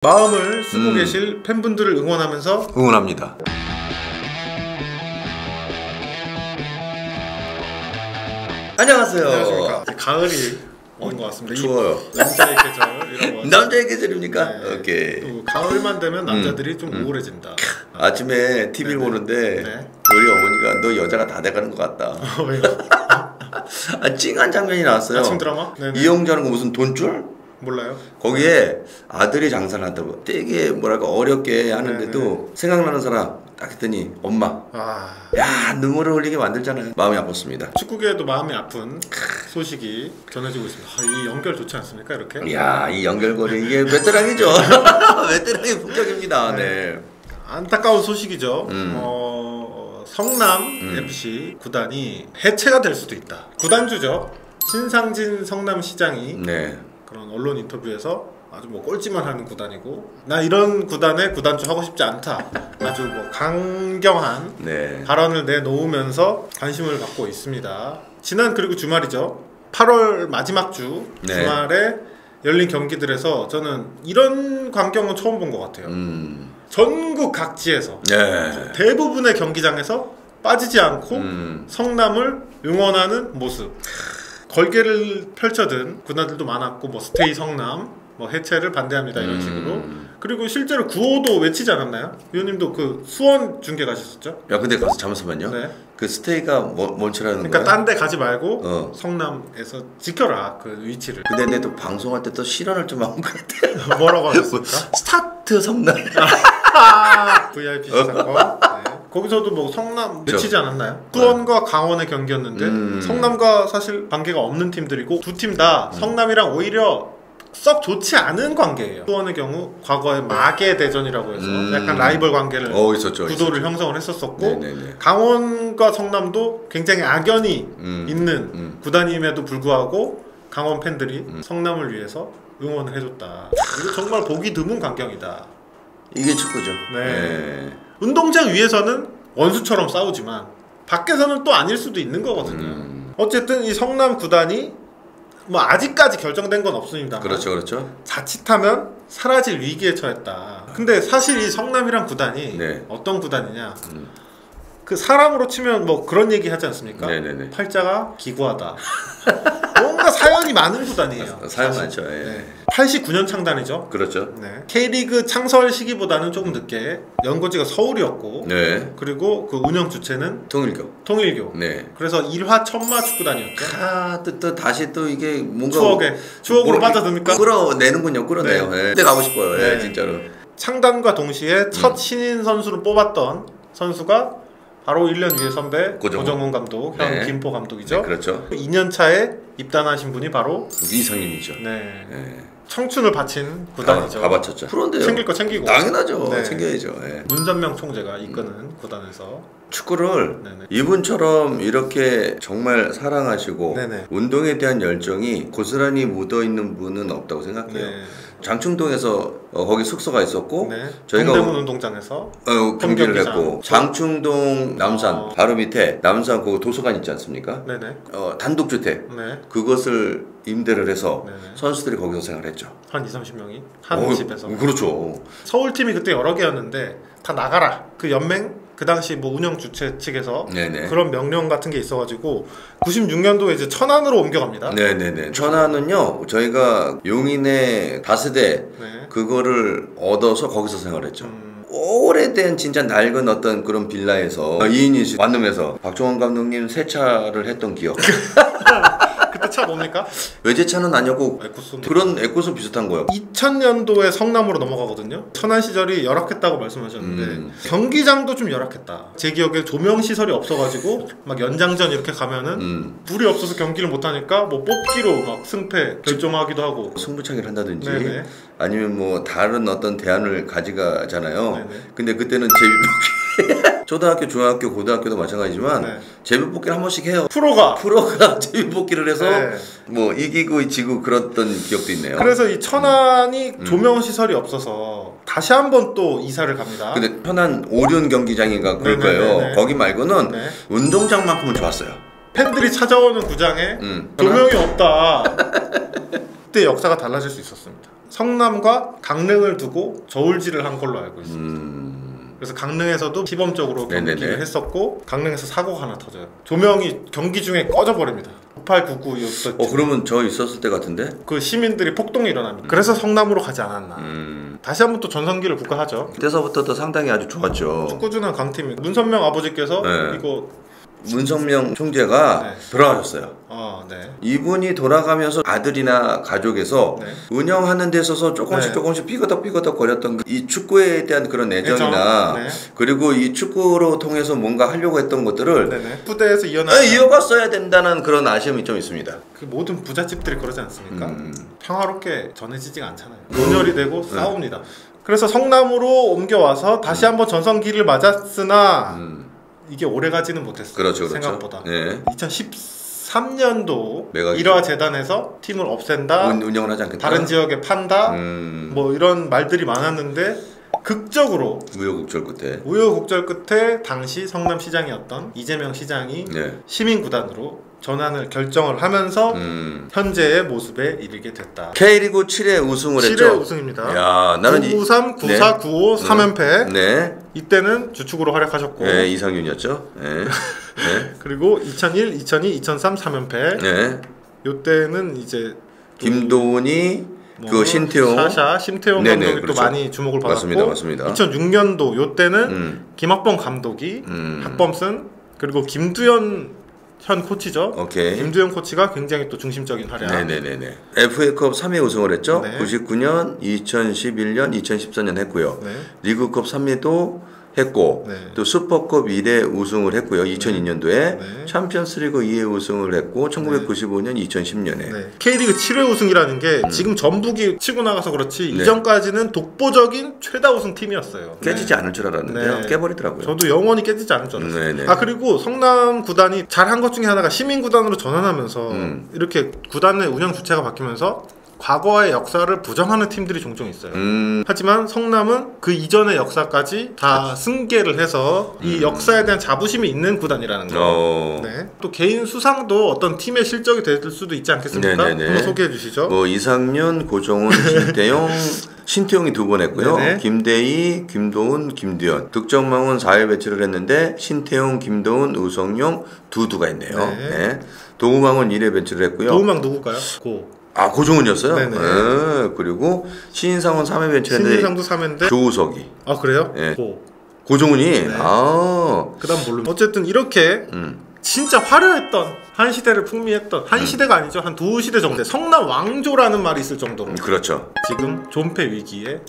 마음을 쓰고 계실 팬분들을 응원하면서 응원합니다. 안녕하세요. 안녕하십니까. 가을이 오는 것 같습니다. 추워요. 남자의 계절 이런 거. 남자의 계절입니까? 네. 오케이. 또 가을만 되면 남자들이 좀 우울해진다. 아침에 TV를 보는데 우리 어머니가 너 여자가 다 돼가는 것 같다. 왜요? 찡한 장면이 나왔어요. 아침 드라마? 네네. 이영자는 거 무슨 돈줄? 몰라요. 거기에 아들이 장사를 한다고 되게 뭐랄까 어렵게 하는데도 생각나는 사람 딱 했더니 엄마. 야, 눈물을 흘리게 만들잖아요. 마음이 아팠습니다. 축구계에도 마음이 아픈 소식이 전해지고 있습니다. 이 연결 좋지 않습니까? 이렇게. 이야, 이 연결고리 이게 베테랑이죠. 베테랑의 품격입니다. 네. 안타까운 소식이죠. 성남 FC 구단이 해체가 될 수도 있다. 구단주죠. 신상진 성남시장이 그런 언론 인터뷰에서 아주 뭐 꼴찌만 하는 구단이고 나 이런 구단에 구단주 하고 싶지 않다. 아주 뭐 강경한 발언을 내놓으면서 관심을 받고 있습니다. 지난 그리고 주말이죠. 8월 마지막 주 주말에 열린 경기들에서 저는 이런 광경은 처음 본 것 같아요. 전국 각지에서 대부분의 경기장에서 빠지지 않고 성남을 응원하는 모습. 걸개를 펼쳐든 구단들도 많았고 뭐 스테이 성남, 뭐 해체를 반대합니다 이런 식으로. 그리고 실제로 구호도 외치지 않았나요? 위원님도 그 수원 중계 가셨었죠? 야, 근데 가서 잠깐만요. 그 스테이가 뭔지라는 그러니까 거야? 딴 데 가지 말고 성남에서 지켜라 그 위치를. 근데 내 또 방송할 때 또 실언을 좀 한 것 같아. 뭐라고 하셨습니까? 스타트 성남. VIP 시상권. 거기서도 뭐 성남 외치지 않았나요? 수원과 강원의 경기였는데 성남과 사실 관계가 없는 팀들이고 두 팀 다 성남이랑 오히려 썩 좋지 않은 관계예요. 수원의 경우 과거에 마계 대전이라고 해서 약간 라이벌 관계를 구도를 형성을 했었었고 강원과 성남도 굉장히 악연이 있는 구단임에도 불구하고 강원 팬들이 성남을 위해서 응원을 해줬다. 이거 정말 보기 드문 광경이다. 이게 축구죠. 운동장 위에서는 원수처럼 싸우지만 밖에서는 또 아닐 수도 있는 거거든요. 어쨌든 이 성남 구단이 뭐 아직까지 결정된 건 없습니다. 그렇죠. 자칫하면 사라질 위기에 처했다. 근데 사실 이 성남이란 구단이 어떤 구단이냐? 그 사람으로 치면 뭐 그런 얘기 하지 않습니까? 팔자가 기구하다. 뭔가 사연이 많은 구단이에요. 사연 많죠. 89년 창단이죠. 그렇죠. K리그 창설 시기보다는 조금 늦게 연고지가 서울이었고 그리고 그 운영 주체는 통일교. 그래서 일화 천마 축구단이었죠. 또 다시 또 이게 뭔가 추억으로 빠져듭니까? 끌어내는군요. 끌어내요. 그때 가고 싶어요. 진짜로. 창단과 동시에 첫 신인 선수를 뽑았던 선수가 바로 1년 위의 선배 고정훈 감독, 현 김포 감독이죠. 그렇죠. 2년 차에 입단하신 분이 바로 이상윤이죠. 청춘을 바친 구단이죠. 다 바쳤죠. 프로인데요. 챙길 거 챙기고. 당연하죠. 챙겨야죠. 문선명 총재가 이끄는 구단에서 축구를 이분처럼 이렇게 정말 사랑하시고 운동에 대한 열정이 고스란히 묻어있는 분은 없다고 생각해요. 장충동에서 거기 숙소가 있었고 저희가 동대문 운동장에서 경기를 했고 장충동 남산 바로 밑에 남산 그 도서관 있지 않습니까? 단독주택 그것을 임대를 해서 선수들이 거기서 생활했죠. 한 20-30명이 한 집에서. 그렇죠. 서울팀이 그때 여러 개였는데 다 나가라. 그 연맹 그 당시 뭐 운영 주체 측에서 그런 명령 같은 게 있어가지고 96년도에 이제 천안으로 옮겨갑니다. 천안은요 저희가 용인의 다세대 그거를 얻어서 거기서 생활했죠. 오래된 진짜 낡은 어떤 그런 빌라에서 2인이 완룸에서 박종원 감독님 세차를 했던 기억. 그때 차 뭡니까? 외제차는 아니었고 그런 에코스 비슷한 거요. 2000년도에 성남으로 넘어가거든요. 천안 시절이 열악했다고 말씀하셨는데 경기장도 좀 열악했다. 제 기억에 조명 시설이 없어가지고 막 연장전 이렇게 가면은 불이 없어서 경기를 못하니까 뭐 뽑기로 막 승패 결정하기도 하고 승부차기를 한다든지 아니면 뭐 다른 어떤 대안을 가져가잖아요. 근데 그때는 제비뽑기 초등학교, 중학교, 고등학교도 마찬가지지만 제비뽑기를 한 번씩 해요. 프로가 제비뽑기를 해서 뭐 이기고 지고 그랬던 기억도 있네요. 그래서 이 천안이 조명 시설이 없어서 다시 한번 또 이사를 갑니다. 근데 천안 오륜 경기장인가 그럴 거예요. 거기 말고는 운동장만큼은 좋았어요. 팬들이 찾아오는 구장에 조명이 없다. 그때 역사가 달라질 수 있었습니다. 성남과 강릉을 두고 저울질을 한 걸로 알고 있습니다. 그래서 강릉에서도 시범적으로 경기를 했었고 강릉에서 사고가 하나 터져요. 조명이 경기 중에 꺼져버립니다. 9899였었죠. 그러면 저 있었을 때 같은데? 그 시민들이 폭동이 일어납니다. 그래서 성남으로 가지 않았나. 다시 한번 또 전성기를 국가하죠. 그때서부터도 상당히 아주 좋았죠. 축구주는 강팀이 문선명 아버지께서 이거 문성명 총재가 돌아가셨어요. 네. 이분이 돌아가면서 아들이나 가족에서 운영하는 데 있어서 조금씩 삐거덕 거렸던 이 축구에 대한 그런 애정이나 그리고 이 축구로 통해서 뭔가 하려고 했던 것들을 부대에서 이어갔어야 된다는 그런 아쉬움이 좀 있습니다. 그 모든 부잣집들이 그러지 않습니까? 평화롭게 전해지지가 않잖아요. 논혈이 되고 싸웁니다. 그래서 성남으로 옮겨와서 다시 한번 전성기를 맞았으나 이게 오래가지는 못했어요. 그렇죠. 생각보다. 2013년도 일화 재단에서 팀을 없앤다, 운영을 하지 않겠다, 다른 지역에 판다, 뭐 이런 말들이 많았는데 극적으로 우여곡절 끝에 당시 성남시장이었던 이재명 시장이 시민구단으로 전환을 결정을 하면서 현재의 모습에 이르게 됐다. K리그 7회 우승을 했죠. 7회 우승입니다. 야, 나는 993, 94, 95, 3연패. 이때는 주축으로 활약하셨고 이상윤이었죠. 그리고 2001, 2002, 2003, 3연패. 이때는 이제 김도훈이 그 신태용 감독이 또 많이 주목을 받았고 맞습니다. 2006년도 요때는 김학범 감독이 학범슨 그리고 김두현 현 코치죠. 김두현 코치가 굉장히 또 중심적인 활약. FA컵 3회 우승을 했죠. 99년, 2011년, 2014년 했고요. 리그컵 3회도 했고 또 슈퍼컵 1회 우승을 했고요. 2002년도에 챔피언스리그 2회 우승을 했고 1995년, 2010년에 K리그 7회 우승이라는 게 지금 전북이 치고 나가서 그렇지 이전까지는 독보적인 최다 우승 팀이었어요. 깨지지 않을 줄 알았는데요. 깨버리더라고요. 저도 영원히 깨지지 않을 줄 알았어요. 그리고 성남 구단이 잘한 것 중에 하나가 시민 구단으로 전환하면서 이렇게 구단의 운영 주체가 바뀌면서 과거의 역사를 부정하는 팀들이 종종 있어요. 하지만 성남은 그 이전의 역사까지 다 승계를 해서 이 역사에 대한 자부심이 있는 구단이라는 거. 또 개인 수상도 어떤 팀의 실적이 될 수도 있지 않겠습니까? 한번 소개해 주시죠. 이상윤, 고종훈, 신태용이 2번 했고요. 김대희, 김도훈, 김두현. 득점왕은 4회 배치를 했는데 신태용, 김도훈, 우성용, 두두가 있네요. 도움왕은 1회 배치를 했고요. 도움왕 누굴까요? 고종훈이었어요. 그리고 신인상은 3회 벤치했는데 신인상도 3회인데 조우석이. 그래요? 고종훈이. 그다음 모르. 어쨌든 이렇게 진짜 화려했던 한 시대를 풍미했던 한 시대가 아니죠. 한 2시대 정도. 성남 왕조라는 말이 있을 정도로. 그렇죠. 지금 존폐 위기에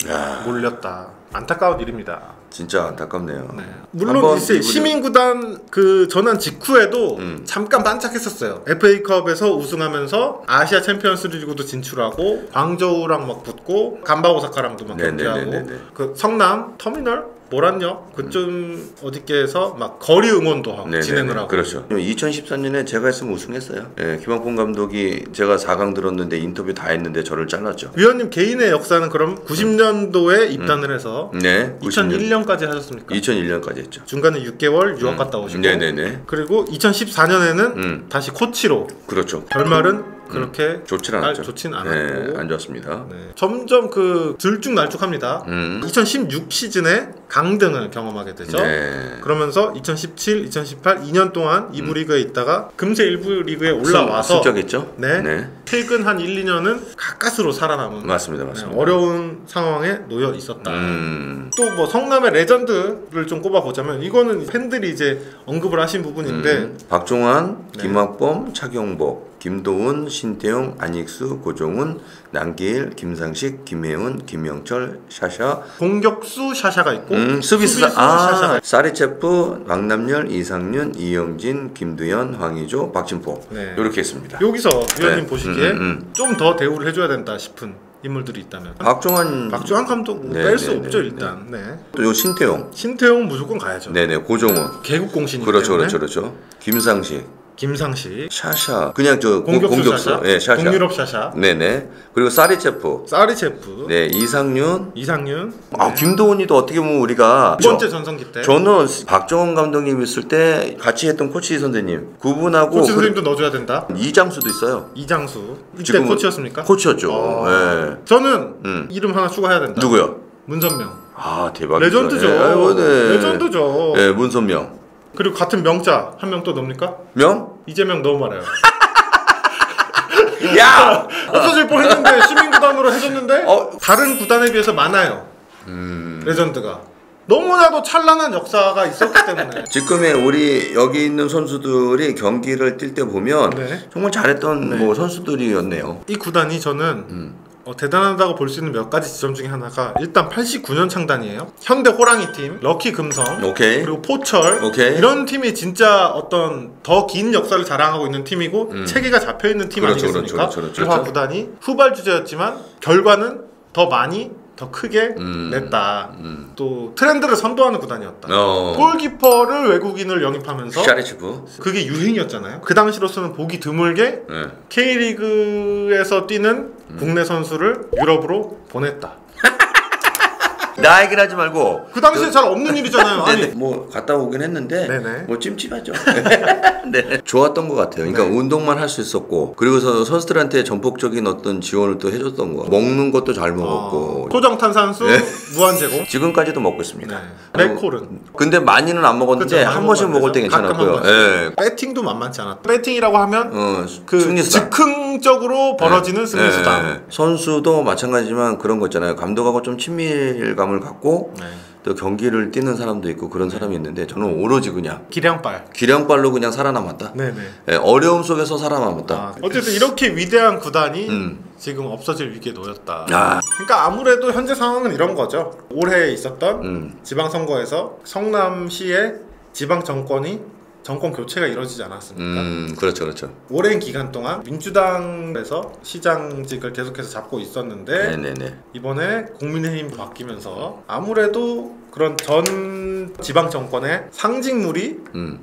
몰렸다. 안타까운 일입니다. 진짜 안타깝네요. 물론 이제 시민구단 그 전환 직후에도 잠깐 반짝했었어요. FA컵에서 우승하면서 아시아 챔피언스리그도 진출하고 광저우랑 막 붙고 간바오사카랑도 막 경기하고 그 성남 터미널 모란역 그쯤 어디께에서 막 거리 응원도 하고 진행을 하고. 그렇죠. 2014년에 제가 했으면 우승했어요. 김학범 감독이 제가 4강 들었는데 인터뷰 다 했는데 저를 잘랐죠. 위원님 개인의 역사는 그럼 90년도에 입단을 해서 2001년까지 하셨습니까? 2001년까지 했죠. 중간에 6개월 유학 갔다 오시고 그리고 2014년에는 다시 코치로. 그렇죠. 결말은 그렇게 좋진 않았죠. 좋진 않았고 안 좋았습니다. 점점 그 들쭉날쭉합니다. 2016 시즌에 강등을 경험하게 되죠. 그러면서 2017, 2018 2년 동안 2부 리그에 있다가 금세 1부 리그에 올라와서 순적했죠. 최근 한 1, 2년은 가까스로 살아남은 맞습니다. 어려운 상황에 놓여 있었다. 또 뭐 성남의 레전드를 좀 꼽아보자면 이거는 팬들이 이제 언급을 하신 부분인데 박종환, 김학범, 차경복, 김도훈, 신태용, 안익수, 고종훈, 남길, 김상식, 김혜훈, 김영철, 샤샤. 공격수 샤샤가 있고 수비수 샤샤가 사리체프, 왕남열, 이상윤, 이영진, 김두현, 황의조, 박진포. 이렇게 했습니다. 여기서 위원님 보시기에 좀 더 대우를 해줘야 된다 싶은 인물들이 있다면 박종환 감독 뺄 수 없죠 일단. 또 요 신태용 무조건 가야죠. 고종훈 개국공신이기 그렇죠, 때문에. 그렇죠. 김상식 김상식, 샤샤 그냥 저 공격수 샤샤, 네, 샤샤. 동유럽 샤샤, 네네. 그리고 사리체프, 네, 이상윤, 아 네. 김도훈이도 어떻게 보면 우리가 두 번째 전성기 때 저는 박정원 감독님 있을 때 같이 했던 코치 선생님 그분하고 코치 선생님도 넣어줘야 된다. 이장수도 있어요. 이장수 이때 코치였습니까? 코치였죠. 네. 저는 이름 하나 추가해야 된다. 누구요? 문선명. 아 대박. 레전드죠. 네. 레전드죠. 네, 문선명. 그리고 같은 명자 한 명 또 넣습니까? 명? 이재명 너무 많아요. 야! 없어질 뻔했는데 시민구단으로 해줬는데 다른 구단에 비해서 많아요. 레전드가. 너무나도 찬란한 역사가 있었기 때문에 지금의 우리 여기 있는 선수들이 경기를 뛸 때 보면 네. 정말 잘했던 뭐 선수들이었네요. 이 구단이 저는 대단하다고 볼 수 있는 몇 가지 지점 중에 하나가 일단 89년 창단이에요. 현대 호랑이팀, 럭키 금성, 오케이. 그리고 포철 오케이. 이런 팀이 진짜 어떤 더 긴 역사를 자랑하고 있는 팀이고 체계가 잡혀있는 팀 그렇죠, 아니겠습니까? 그렇죠. 화 구단이 후발 주자였지만 결과는 더 많이 더 크게 냈다. 또 트렌드를 선도하는 구단이었다. 골키퍼를 외국인을 영입하면서 샤리치프 그게 유행이었잖아요. 그 당시로서는 보기 드물게 K리그에서 뛰는 국내 선수를 유럽으로 보냈다. 나 얘기를 하지 말고 그 당시에 잘 없는 일이잖아요. 아니 뭐 갔다 오긴 했는데 네네. 뭐 찜찜하죠. 네. 좋았던 것 같아요. 그러니까 운동만 할 수 있었고 그리고서 선수들한테 전폭적인 어떤 지원을 또 해줬던 거. 먹는 것도 잘 먹었고 소정탄산수 무한 제공. 지금까지도 먹고 있습니다. 맥콜은 근데 많이는 안 먹었는데 그렇죠, 한 번씩 먹을 때 괜찮았고요. 배팅도 만만치 않았다. 배팅이라고 하면 그 승리수당. 즉흥적으로 벌어지는 승리수당. 선수도 마찬가지지만 그런 거 있잖아요. 감독하고 좀 친밀감을 갖고 또 경기를 뛰는 사람도 있고 그런 사람이 있는데 저는 오로지 그냥 기량발로 그냥 살아남았다. 어려움 속에서 살아남았다. 어쨌든 이렇게 위대한 구단이 지금 없어질 위기에 놓였다. 그러니까 아무래도 현재 상황은 이런 거죠. 올해 있었던 지방선거에서 성남시의 지방 정권 교체가 이루어지지 않았습니까? 그렇죠. 오랜 기간 동안 민주당에서 시장직을 계속해서 잡고 있었는데 이번에 국민의힘 바뀌면서 아무래도 그런 전 지방 정권의 상징물이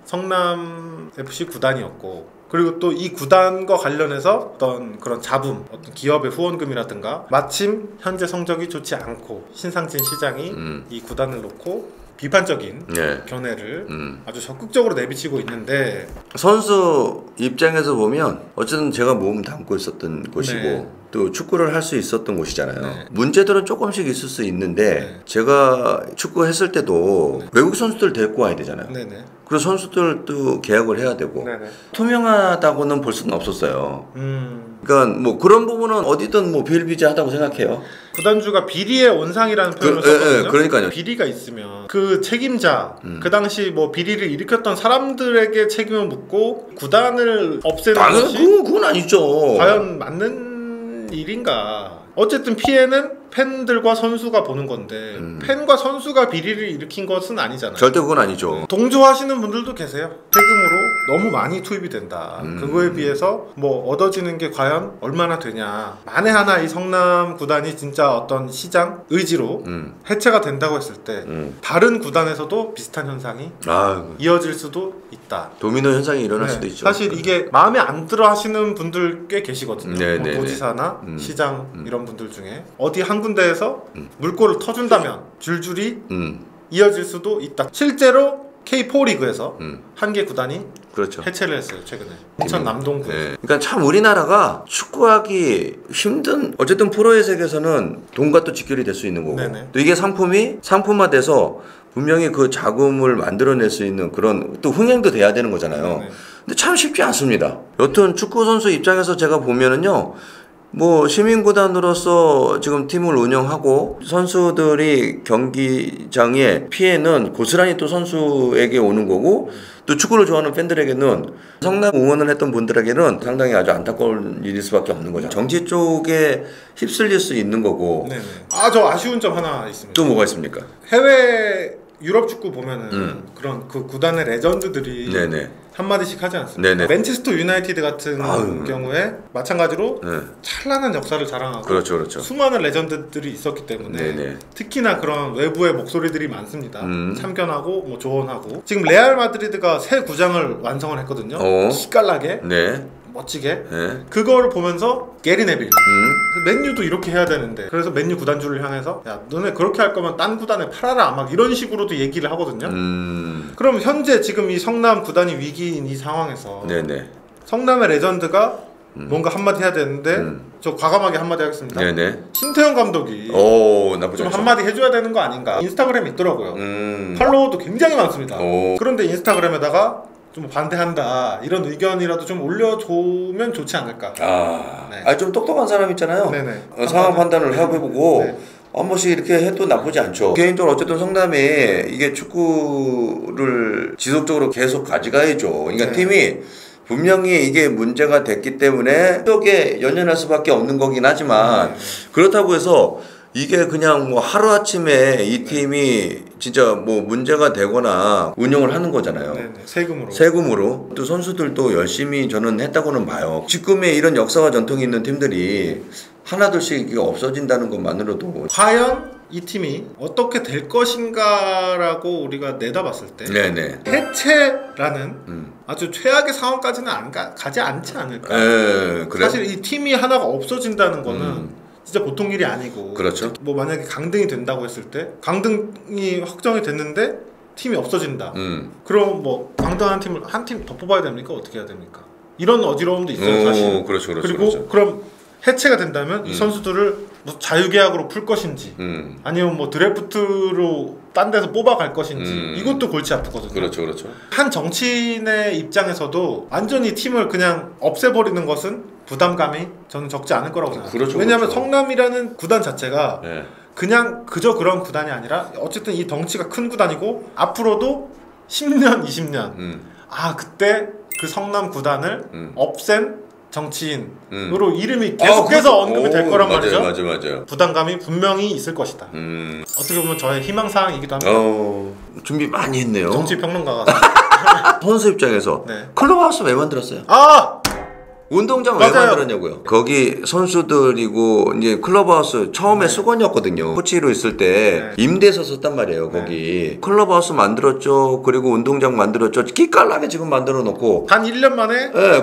성남 FC 구단이었고 그리고 또 이 구단과 관련해서 어떤 그런 잡음, 어떤 기업의 후원금이라든가 마침 현재 성적이 좋지 않고 신상진 시장이 이 구단을 놓고 비판적인 견해를 아주 적극적으로 내비치고 있는데 선수 입장에서 보면 어쨌든 제가 몸 담고 있었던 곳이고 또 축구를 할 수 있었던 곳이잖아요. 문제들은 조금씩 있을 수 있는데 제가 축구 했을 때도 외국 선수들 데리고 와야 되잖아요. 그리고 선수들도 계약을 해야 되고 투명하다고는 볼 수는 없었어요. 그러니까 뭐 그런 부분은 어디든 뭐 비일비재하다고 생각해요. 구단주가 비리의 온상이라는 표현을 썼거든요. 그러니까요. 비리가 있으면 그 책임자, 그 당시 뭐 비리를 일으켰던 사람들에게 책임을 묻고 구단을 없애는 것이 그건 아니죠. 과연 맞는 일인가? 어쨌든 피해는 팬들과 선수가 보는 건데 팬과 선수가 비리를 일으킨 것은 아니잖아요. 절대 그건 아니죠. 동조하시는 분들도 계세요. 세금으로 너무 많이 투입이 된다. 그거에 비해서 뭐 얻어지는 게 과연 얼마나 되냐. 만에 하나 이 성남 구단이 진짜 어떤 시장 의지로 해체가 된다고 했을 때 다른 구단에서도 비슷한 현상이 이어질 수도 있다. 도미노 현상이 일어날 수도 있죠. 사실 이게 마음에 안 들어 하시는 분들 꽤 계시거든요. 뭐 도지사나 시장 이런 분들 중에 어디 한 군데에서 물꼬를 터준다면 줄줄이 이어질 수도 있다. 실제로 K4 리그에서 한 개 구단이 해체를 했어요. 최근에 인천 남동구. 그러니까 참 우리나라가 축구하기 힘든 어쨌든 프로의 세계에서는 돈과 또 직결이 될 수 있는 거고 또 이게 상품화돼서 분명히 그 자금을 만들어낼 수 있는 그런 또 흥행도 돼야 되는 거잖아요. 근데 참 쉽지 않습니다. 여튼 축구 선수 입장에서 제가 보면은요. 뭐 시민구단으로서 지금 팀을 운영하고 선수들이 경기장의 피해는 고스란히 또 선수에게 오는 거고 또 축구를 좋아하는 팬들에게는 성남 응원을 했던 분들에게는 상당히 아주 안타까운 일일 수밖에 없는 거죠. 정치 쪽에 휩쓸릴 수 있는 거고 저 아쉬운 점 하나 있습니다. 또 뭐가 있습니까? 해외 유럽 축구 보면은 그런 그 구단의 레전드들이 네네. 한마디씩 하지 않습니까? 네네. 맨체스터 유나이티드 같은 경우에 마찬가지로 네. 찬란한 역사를 자랑하고 그렇죠. 수많은 레전드들이 있었기 때문에 네네. 특히나 그런 외부의 목소리들이 많습니다. 참견하고 뭐 조언하고. 지금 레알 마드리드가 새 구장을 완성을 했거든요. 기깔나게 네. 멋지게. 네. 그거를 보면서 게리 네빌 맨유도 이렇게 해야 되는데, 그래서 맨유 구단주를 향해서 야 너네 그렇게 할 거면 딴 구단에 팔아라 막 이런 식으로도 얘기를 하거든요. 그럼 현재 지금 이 성남 구단이 위기인 이 상황에서 네네. 성남의 레전드가 뭔가 한마디 해야 되는데 저 과감하게 한마디 하겠습니다. 네네. 신태용 감독이 나쁘지 좀 않죠. 한마디 해줘야 되는 거 아닌가. 인스타그램에 있더라고요. 팔로워도 굉장히 많습니다. 그런데 인스타그램에다가 좀 반대한다 이런 의견이라도 좀 올려주면 좋지 않을까. 네. 좀 똑똑한 사람 있잖아요. 네네. 상황 판단을 해보고 네. 한 번씩 이렇게 해도 나쁘지 않죠. 개인적으로 어쨌든 성남이 이게 축구를 지속적으로 계속 가져가야죠. 그러니까 네. 팀이 분명히 이게 문제가 됐기 때문에 속에 연연할 수밖에 없는 거긴 하지만 그렇다고 해서 이게 그냥 뭐 하루아침에 이 팀이 진짜 뭐 문제가 되거나 운영을 하는 거잖아요. 세금으로. 세금으로. 또 선수들도 열심히 저는 했다고는 봐요. 지금의 이런 역사와 전통이 있는 팀들이 하나둘씩 이게 없어진다는 것만으로도 과연 이 팀이 어떻게 될 것인가라고 우리가 내다봤을 때 네네. 해체라는 아주 최악의 상황까지는 가지 않지 않을까. 그래? 사실 이 팀이 하나가 없어진다는 거는 진짜 보통 일이 아니고. 그렇죠. 뭐 만약에 강등이 된다고 했을 때 강등이 확정이 됐는데 팀이 없어진다. 그럼 뭐 강등한 팀을 한 팀 더 뽑아야 됩니까? 어떻게 해야 됩니까? 이런 어지러움도 있어요 사실. 그렇죠. 그리고 그럼 해체가 된다면 이 선수들을 뭐 자유계약으로 풀 것인지 아니면 뭐 드래프트로 딴 데서 뽑아갈 것인지 이것도 골치 아프거든요. 그렇죠. 한 정치인의 입장에서도 완전히 팀을 그냥 없애버리는 것은 부담감이 저는 적지 않을 거라고 생각합니다. 왜냐하면 성남이라는 구단 자체가 그냥 그저 그런 구단이 아니라 어쨌든 이 덩치가 큰 구단이고 앞으로도 10년, 20년 그때 그 성남 구단을 없앤 정치인으로 이름이 계속해서 언급이 될 거란 말이죠. 맞아요. 부담감이 분명히 있을 것이다. 어떻게 보면 저의 희망사항이기도 합니다. 준비 많이 했네요. 정치평론가가. 선수 입장에서 클럽하우스 왜 만들었어요? 운동장 왜 만들었냐고요? 거기 선수들이고 이제 클럽하우스 처음에 수건이었거든요. 코치로 있을 때 임대해서 썼단 말이에요. 거기 클럽하우스 만들었죠. 그리고 운동장 만들었죠. 기깔나게 지금 만들어 놓고 단 1년 만에? 네,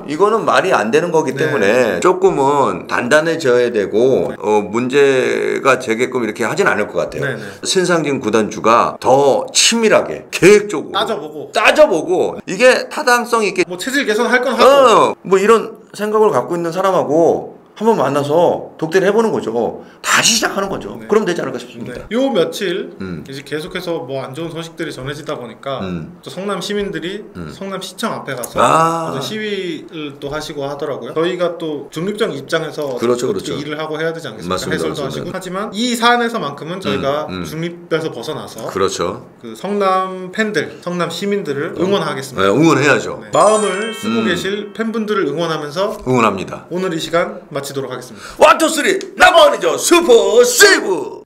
이거는 말이 안 되는 거기 때문에 조금은 단단해져야 되고 문제가 되게끔 이렇게 하진 않을 것 같아요. 신상진 구단주가 더 치밀하게 계획적으로 따져보고 이게 타당성 있게 뭐 체질 개선할 건 하고 뭐 이런 생각을 갖고 있는 사람하고 한번 만나서 독대를 해보는 거죠. 다시 시작하는 거죠. 그럼 되지 않을까 싶습니다. 요 며칠 이제 계속해서 뭐 안 좋은 소식들이 전해지다 보니까 또 성남 시민들이 성남 시청 앞에 가서 시위를 또 하시고 하더라고요. 저희가 또 중립적 입장에서 그렇죠. 일을 하고 해야 되지 않겠습니까? 맞습니다. 해설도 하시고. 하지만 이 사안에서만큼은 저희가 중립에서 벗어나서 그 성남 팬들, 성남 시민들을 응원하겠습니다. 응원해야죠. 마음을 쓰고 계실 팬분들을 응원하면서 응원합니다. 오늘 이 시간 마치도록 하겠습니다. 1, 2, 3 나만이죠 슈퍼 세이브.